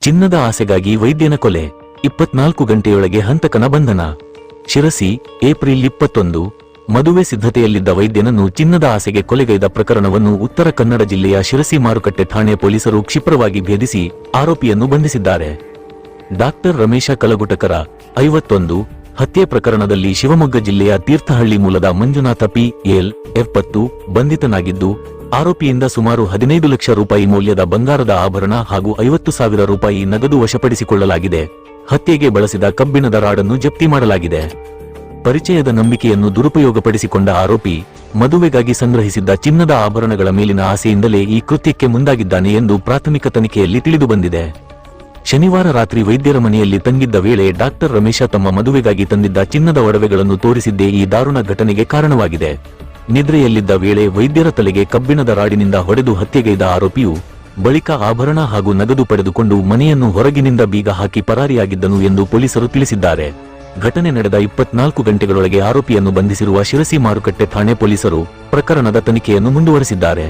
ಚಿನ್ನದ ಆಸೆಗಾಗಿ ವೈದ್ಯನ ಕೊಲೆ, 24 ಗಂಟೆಯೊಳಗೆ ಹಂತಕನ ಬಂಧನ. ಶಿರಸಿ, ಏಪ್ರಿಲ್ 21. ಮದುವೆ ಸಿದ್ಧತೆಯಲ್ಲಿದ್ದ ವೈದ್ಯನನ್ನು ಚಿನ್ನದ ಆಸೆಗೆ ಕೊಲೆಗೈದ ಪ್ರಕರಣವನ್ನು ಉತ್ತರ ಕನ್ನಡ ಜಿಲ್ಲೆಯ ಶಿರಸಿ ಮಾರುಕಟ್ಟೆ ಠಾಣೆ ಪೊಲೀಸರು ಕ್ಷಿಪ್ರವಾಗಿ ಭೇದಿಸಿ ಆರೋಪಿಯನ್ನು ಬಂಧಿಸಿದ್ದಾರೆ. ಡಾಕ್ಟರ್ ರಮೇಶ ಕಲಗುಟಕರ, 51, ಹತ್ಯೆ ಪ್ರಕರಣದಲ್ಲಿ ಶಿವಮೊಗ್ಗ ಜಿಲ್ಲೆಯ ತೀರ್ಥಹಳ್ಳಿ ಮೂಲದ ಮಂಜುನಾಥ ಪಿ.ಎಲ್. 70 ಬಂಧಿತನಾಗಿದ್ದು, ಆರೋಪಿಯಿಂದ ಸುಮಾರು 15 ಲಕ್ಷ ರೂಪಾಯಿ ಮೌಲ್ಯದ ಬಂಗಾರದ ಆಭರಣ ಹಾಗೂ 50,000 ರೂಪಾಯಿ ನಗದು ವಶಪಡಿಸಿಕೊಳ್ಳಲಾಗಿದೆ. ಹತ್ಯೆಗೆ ಬಳಸಿದ ಕಬ್ಬಿಣದ ರಾಡನ್ನು ಜಪ್ತಿ ಮಾಡಲಾಗಿದೆ. ಪರಿಚಯದ ನಂಬಿಕೆಯನ್ನು ದುರುಪಯೋಗಪಡಿಸಿಕೊಂಡ ಆರೋಪಿ ಮದುವೆಗಾಗಿ ಸಂಗ್ರಹಿಸಿದ್ದ ಚಿನ್ನದ ಆಭರಣಗಳ ಮೇಲಿನ ಆಸೆಯಿಂದಲೇ ಈ ಕೃತ್ಯಕ್ಕೆ ಮುಂದಾಗಿದ್ದಾನೆ ಎಂದು ಪ್ರಾಥಮಿಕ ತನಿಖೆಯಲ್ಲಿ ತಿಳಿದುಬಂದಿದೆ. ಶನಿವಾರ ರಾತ್ರಿ ವೈದ್ಯರ ಮನೆಯಲ್ಲಿ ತಂಗಿದ್ದ ವೇಳೆ ಡಾಕ್ಟರ್ ರಮೇಶ ತಮ್ಮ ಮದುವೆಗಾಗಿ ತಂದಿದ್ದ ಚಿನ್ನದ ಒಡವೆಗಳನ್ನು ತೋರಿಸಿದ್ದೇ ಈ ದಾರುಣ ಘಟನೆಗೆ ಕಾರಣವಾಗಿದೆ. ನಿದ್ರೆಯಲ್ಲಿದ್ದ ವೇಳೆ ವೈದ್ಯರ ತಲೆಗೆ ಕಬ್ಬಿಣದ ರಾಡಿನಿಂದ ಹೊಡೆದು ಹತ್ಯೆಗೈದ ಆರೋಪಿಯು ಬಳಿಕ ಆಭರಣ ಹಾಗೂ ನಗದು ಪಡೆದುಕೊಂಡು ಮನೆಯನ್ನು ಹೊರಗಿನಿಂದ ಬೀಗ ಹಾಕಿ ಪರಾರಿಯಾಗಿದ್ದನು ಎಂದು ಪೊಲೀಸರು ತಿಳಿಸಿದ್ದಾರೆ. ಘಟನೆ ನಡೆದ 24 ಗಂಟೆಗಳೊಳಗೆ ಆರೋಪಿಯನ್ನು ಬಂಧಿಸಿರುವ ಶಿರಸಿ ಮಾರುಕಟ್ಟೆ ಠಾಣೆ ಪೊಲೀಸರು ಪ್ರಕರಣದ ತನಿಖೆಯನ್ನು ಮುಂದುವರೆಸಿದ್ದಾರೆ.